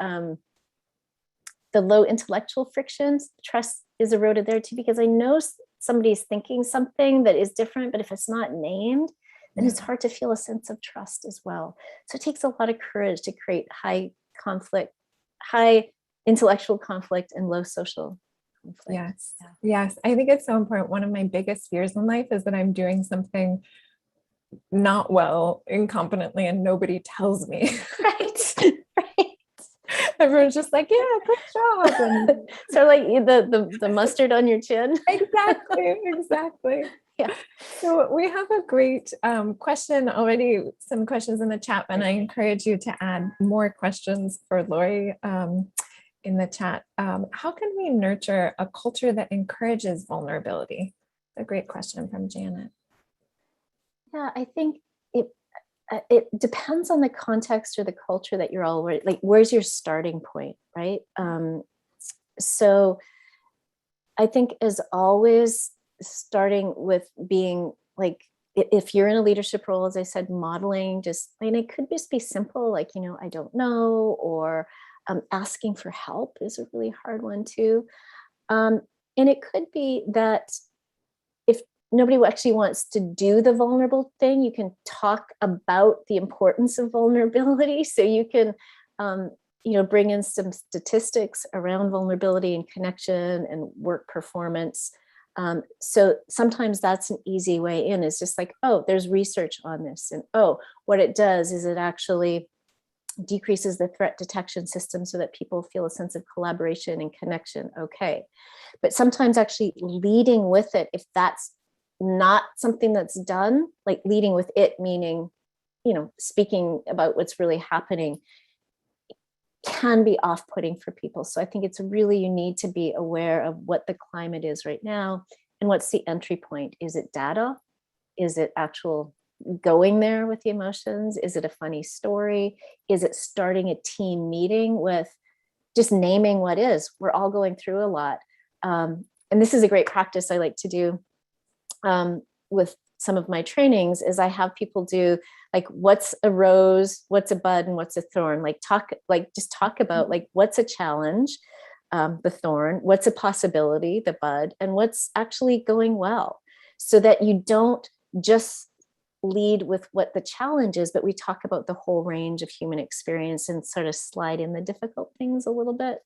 low intellectual frictions. Trust is eroded there too, because I know somebody's thinking something that is different, but if it's not named, then it's hard to feel a sense of trust as well. So it takes a lot of courage to create high intellectual conflict and low social conflict. Yes. Yes. I think it's so important. One of my biggest fears in life is that I'm doing something not well, incompetently, and nobody tells me. Right. Everyone's just like, yeah, great job. And Sort of like the mustard on your chin. exactly, exactly. Yeah. So we have a great question already, some questions in the chat, and I encourage you to add more questions for Lori in the chat. How can we nurture a culture that encourages vulnerability? A great question from Janet. Yeah, I think it depends on the context or the culture that you're already, like, where's your starting point, right? So I think, as always, starting with being like, if you're in a leadership role, as I said, modeling, just, I mean, it could just be simple, like, I don't know, or asking for help is a really hard one too. And it could be that if nobody actually wants to do the vulnerable thing, you can talk about the importance of vulnerability. So you can, bring in some statistics around vulnerability and connection and work performance. So sometimes that's an easy way in, is just like, oh, there's research on this. And oh, what it does is it actually decreases the threat detection system so that people feel a sense of collaboration and connection. Okay. But sometimes actually leading with it, if that's not something that's done, like leading with it, meaning, speaking about what's really happening, can be off-putting for people. So I think it's really, you need to be aware of what the climate is right now and what's the entry point. Is it data? Is it actual going there with the emotions? Is it a funny story? Is it starting a team meeting with just naming what is? We're all going through a lot. And this is a great practice I like to do with some of my trainings, is I have people do like, what's a rose, what's a bud, and what's a thorn? Just talk about like, what's a challenge, the thorn, what's a possibility, the bud, and what's actually going well, so that you don't just lead with what the challenge is, but we talk about the whole range of human experience and sort of slide in the difficult things a little bit.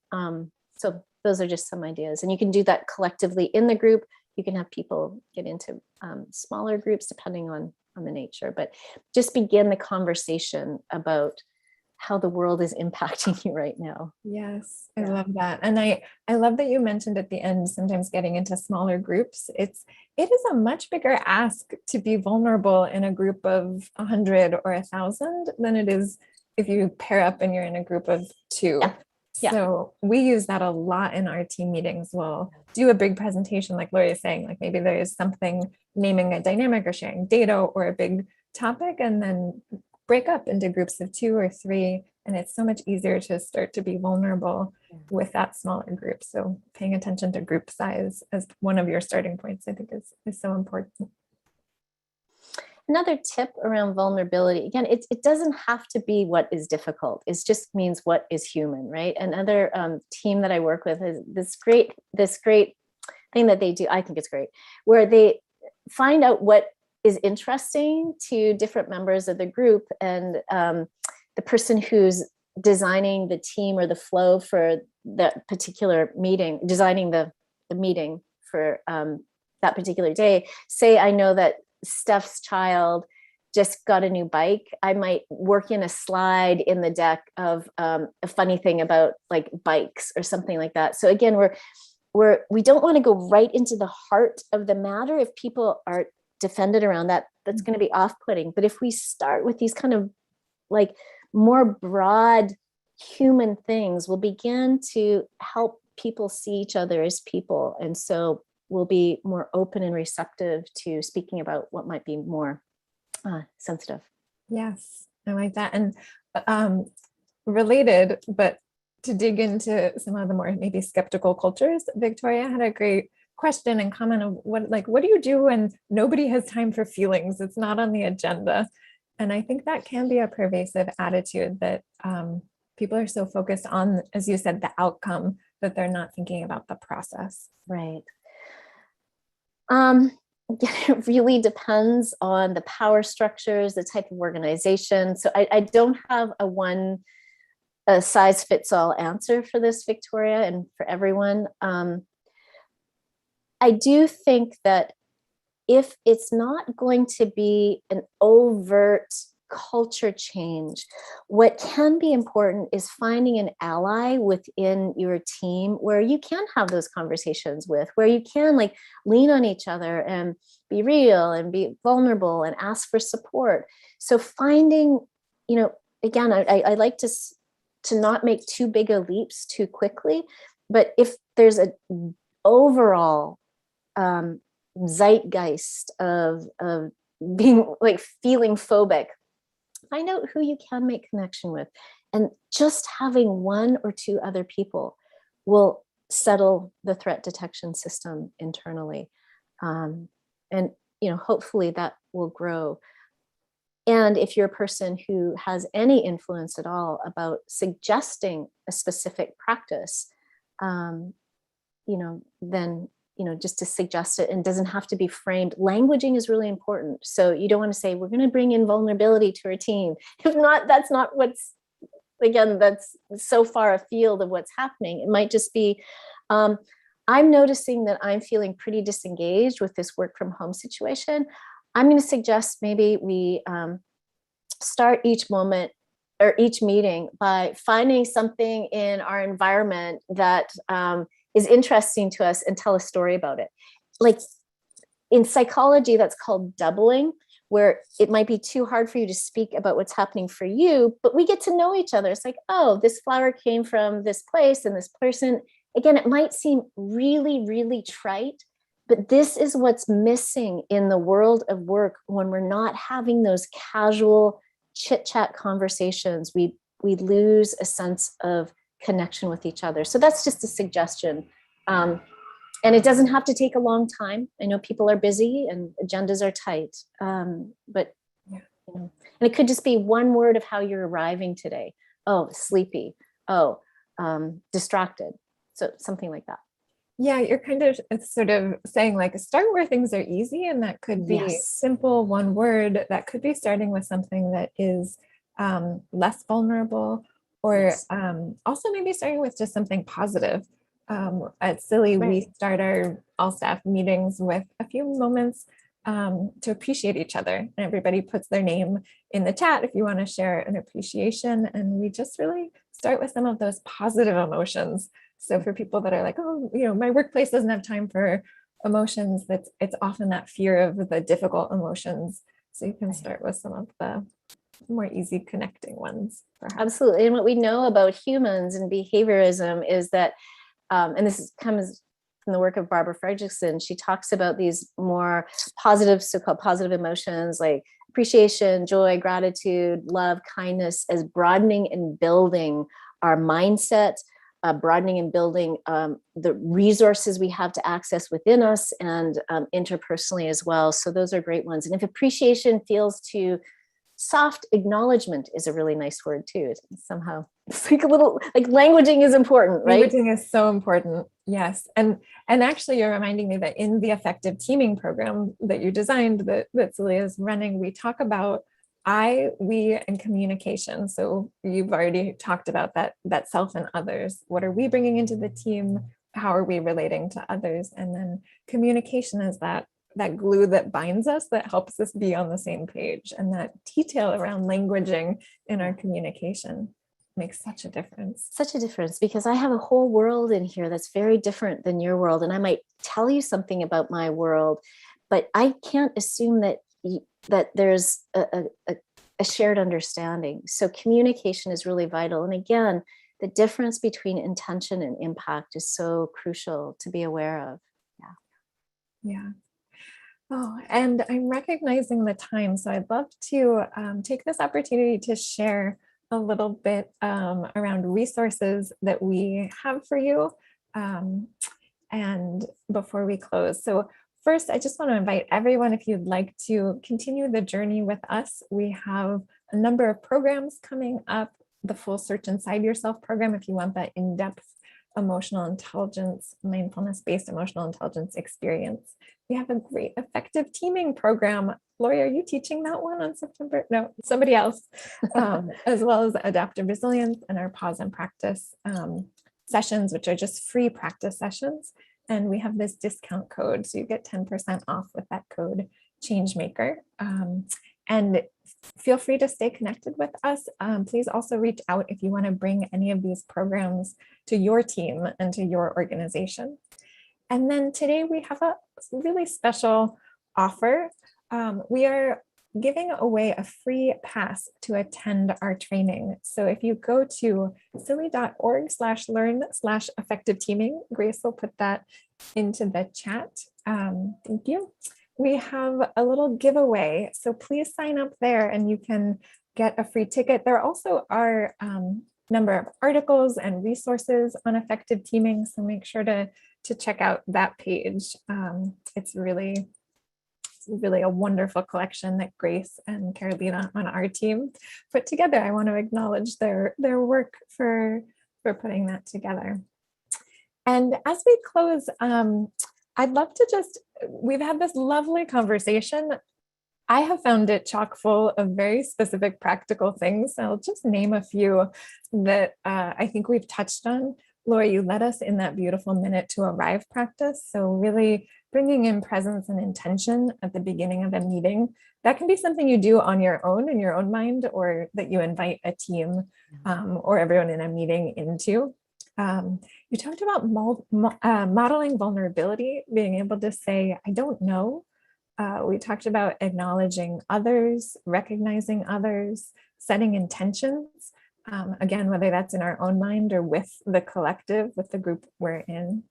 So those are just some ideas, and you can do that collectively in the group. You can have people get into smaller groups depending on the nature, but just begin the conversation about how the world is impacting you right now. Yes, I love that. And I love that you mentioned at the end, sometimes getting into smaller groups. It is a much bigger ask to be vulnerable in a group of 100 or 1,000 than it is if you pair up and you're in a group of 2. Yeah. Yeah. So we use that a lot in our team meetings. We'll do a big presentation, like Lori is saying, like maybe there is something, naming a dynamic or sharing data or a big topic, and then break up into groups of 2 or 3. And it's so much easier to start to be vulnerable with that smaller group. So paying attention to group size as one of your starting points, I think is so important. Another tip around vulnerability, again, it doesn't have to be what is difficult. It just means what is human, right? Another team that I work with is this great thing that they do. I think it's great, where they find out what is interesting to different members of the group, and the person who's designing the team or the flow for that particular meeting, designing the meeting for that particular day. Say, I know that Steph's child just got a new bike. I might work in a slide in the deck of a funny thing about like bikes or something like that. So again, we don't want to go right into the heart of the matter. If people are defended around that, that's going to be off-putting. But if we start with these kind of like more broad human things, we'll begin to help people see each other as people. And so we'll be more open and receptive to speaking about what might be more sensitive. Yes, I like that. And related, but to dig into some of the more maybe skeptical cultures, Victoria had a great question and comment of what do you do when nobody has time for feelings? It's not on the agenda. And I think that can be a pervasive attitude, that people are so focused on, as you said, the outcome, that they're not thinking about the process. Right. It really depends on the power structures, the type of organization. So I don't have a size fits all answer for this, Victoria, and for everyone. I do think that if it's not going to be an overt culture change, what can be important is finding an ally within your team where you can have those conversations with, where you can like lean on each other and be real and be vulnerable and ask for support. So finding, you know, again, I like to not make too big a leaps too quickly, but if there's a overall zeitgeist of being like feeling phobic, find out who you can make connection with, and just having one or two other people will settle the threat detection system internally, and you know, hopefully that will grow. And if you're a person who has any influence at all about suggesting a specific practice, you know, then, you know, just to suggest it, and doesn't have to be framed. Languaging is really important. So you don't want to say, we're going to bring in vulnerability to our team. If not, that's not what's, again, that's so far afield of what's happening. It might just be, I'm noticing that I'm feeling pretty disengaged with this work from home situation. I'm going to suggest maybe we start each moment or each meeting by finding something in our environment that is interesting to us and tell a story about it. Like in psychology, that's called doubling, where it might be too hard for you to speak about what's happening for you, but we get to know each other. It's like, oh, this flower came from this place and this person. Again, it might seem really, really trite, but this is what's missing in the world of work when we're not having those casual chit-chat conversations. We lose a sense of connection with each other. So that's just a suggestion. And it doesn't have to take a long time. I know people are busy and agendas are tight, but you know, and it could just be one word of how you're arriving today. Oh, sleepy. Oh, distracted. So something like that. Yeah, you're kind of sort of saying like start where things are easy, and that could be Yes. simple one word. That could be starting with something that is less vulnerable, or Yes. also maybe starting with just something positive. At SIYLI, Right. we start our all staff meetings with a few moments to appreciate each other, and everybody puts their name in the chat if you want to share an appreciation, and we just really start with some of those positive emotions. So for people that are like, oh, you know, my workplace doesn't have time for emotions, it's often that fear of the difficult emotions. So you can start with some of the more easy connecting ones, perhaps. Absolutely. And what we know about humans and behaviorism is that, and comes from the work of Barbara Fredrickson, she talks about these more positive, so-called positive emotions like appreciation, joy, gratitude, love, kindness, as broadening and building our mindset, broadening and building the resources we have to access within us and interpersonally as well. So those are great ones. And if appreciation feels too soft, acknowledgement is a really nice word too. Somehow it's like a little, like languaging is important, right? Languaging is so important. Yes. And actually you're reminding me that in the effective teaming program that you designed that SIYLI is running, we talk about we, and communication. So you've already talked about that self and others. What are we bringing into the team? How are we relating to others? And then communication is that glue that binds us, that helps us be on the same page. And that detail around languaging in our communication makes such a difference. Such a difference, because I have a whole world in here that's very different than your world. And I might tell you something about my world, but I can't assume that there's a shared understanding. So communication is really vital. And again, the difference between intention and impact is so crucial to be aware of. Yeah. Oh, and I'm recognizing the time. So I'd love to take this opportunity to share a little bit around resources that we have for you. And before we close. So first, I just want to invite everyone, if you'd like to continue the journey with us, we have a number of programs coming up. The full Search Inside Yourself program, if you want that in-depth emotional intelligence, mindfulness-based emotional intelligence experience. We have a great effective teaming program. Lori, are you teaching that one on September? No, somebody else, as well as adaptive resilience and our pause and practice sessions, which are just free practice sessions. And we have this discount code, so you get 10% off with that code, Changemaker. And feel free to stay connected with us. Please also reach out if you want to bring any of these programs to your team and to your organization. And then today we have a really special offer. We are giving away a free pass to attend our training. So if you go to SIYLI.org/learn/effective teaming, Grace will put that into the chat. Thank you. We have a little giveaway. So please sign up there and you can get a free ticket. There also are number of articles and resources on effective teaming. So make sure to check out that page. It's really a wonderful collection that Grace and Carolina on our team put together. I want to acknowledge their work for putting that together. And as we close, I'd love to we've had this lovely conversation. I have found it chock full of very specific practical things. So I'll just name a few that I think we've touched on. Lori, you led us in that beautiful minute to arrive practice. So really bringing in presence and intention at the beginning of a meeting. That can be something you do on your own, in your own mind, or that you invite a team or everyone in a meeting into. You talked about modeling vulnerability, being able to say, I don't know. We talked about acknowledging others, recognizing others, setting intentions. Again, whether that's in our own mind or with the collective, with the group we're in.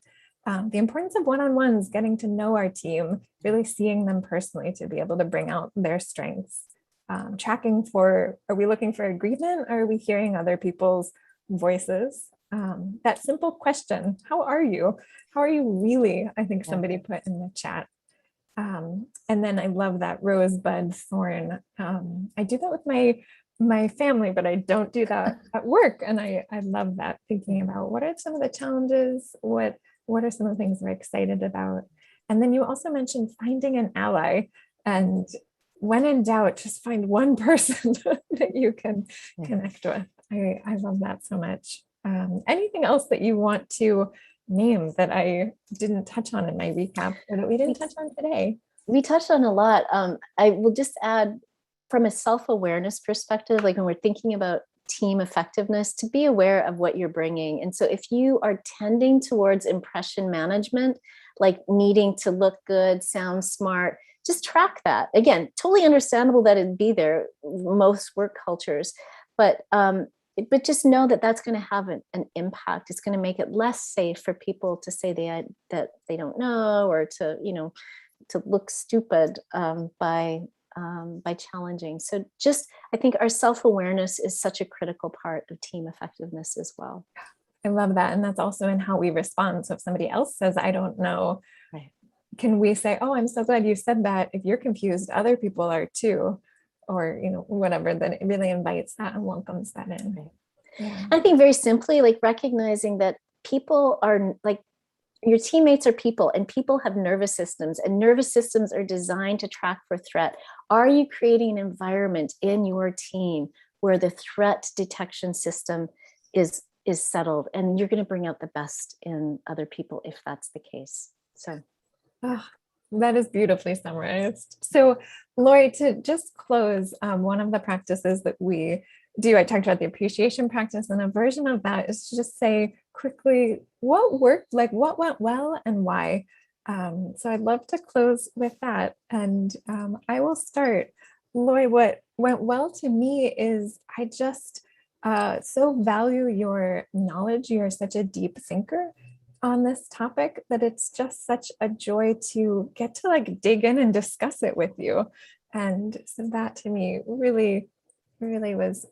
The importance of one-on-ones, getting to know our team, really seeing them personally to be able to bring out their strengths. Tracking for, are we looking for agreement or are we hearing other people's voices? That simple question, how are you? How are you really? I think somebody put in the chat. And then I love that rosebud thorn. I do that with my family, but I don't do that at work. And I love that, thinking about what are some of the challenges, what are some of the things we're excited about. And then you also mentioned finding an ally, and when in doubt, just find one person that you can connect with. I love that so much. Anything else that you want to name that I didn't touch on in my recap, or that we didn't touch on today? We touched on a lot. I will just add, from a self-awareness perspective, like when we're thinking about team effectiveness, to be aware of what you're bringing. And so if you are tending towards impression management, like needing to look good, sound smart, just track that. Again, totally understandable that it'd be there, most work cultures, but just know that that's going to have an impact. It's going to make it less safe for people to say that they don't know, or to look stupid by challenging. So I think our self-awareness is such a critical part of team effectiveness as well. I love that. And that's also in how we respond. So if somebody else says, I don't know, right, can we say, oh, I'm so glad you said that. If you're confused, other people are too, or, whatever, then it really invites that and welcomes that in. Right. Yeah. I think very simply, like recognizing that people are like, your teammates are people, and people have nervous systems, and nervous systems are designed to track for threat. Are you creating an environment in your team where the threat detection system is settled, and you're going to bring out the best in other people if that's the case? So that is beautifully summarized. So Lori, to just close, one of the practices that we do, I talked about the appreciation practice, and a version of that is to just say quickly what worked, like what went well and why. So I'd love to close with that. And I will start. Lori, what went well to me is I just so value your knowledge. You're such a deep thinker on this topic that it's just such a joy to get to like dig in and discuss it with you. And so that to me really was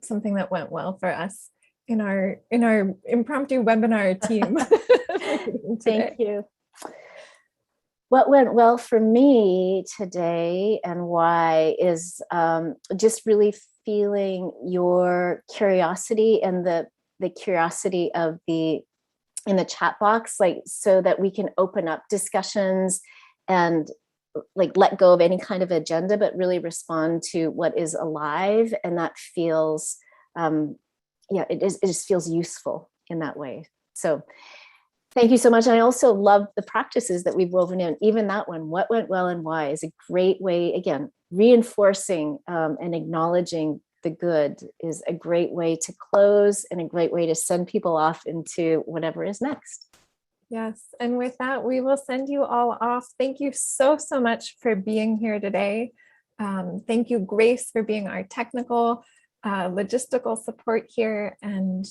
something that went well for us in our impromptu webinar team. Thank you. What went well for me today and why is just really feeling your curiosity and the curiosity of in the chat box, like so that we can open up discussions and like let go of any kind of agenda, but really respond to what is alive. And that feels, it just feels useful in that way. So thank you so much. And I also love the practices that we've woven in, even that one, what went well and why, is a great way, again, reinforcing and acknowledging the good is a great way to close and a great way to send people off into whatever is next. Yes. And with that, we will send you all off. Thank you so, so much for being here today. Thank you, Grace, for being our technical, logistical support here. And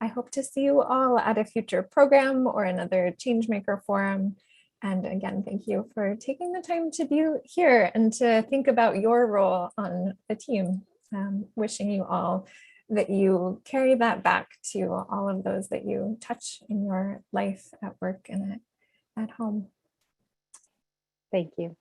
I hope to see you all at a future program or another Changemaker forum. And again, thank you for taking the time to be here and to think about your role on the team. Wishing you all that you carry that back to all of those that you touch in your life at work and at home. Thank you.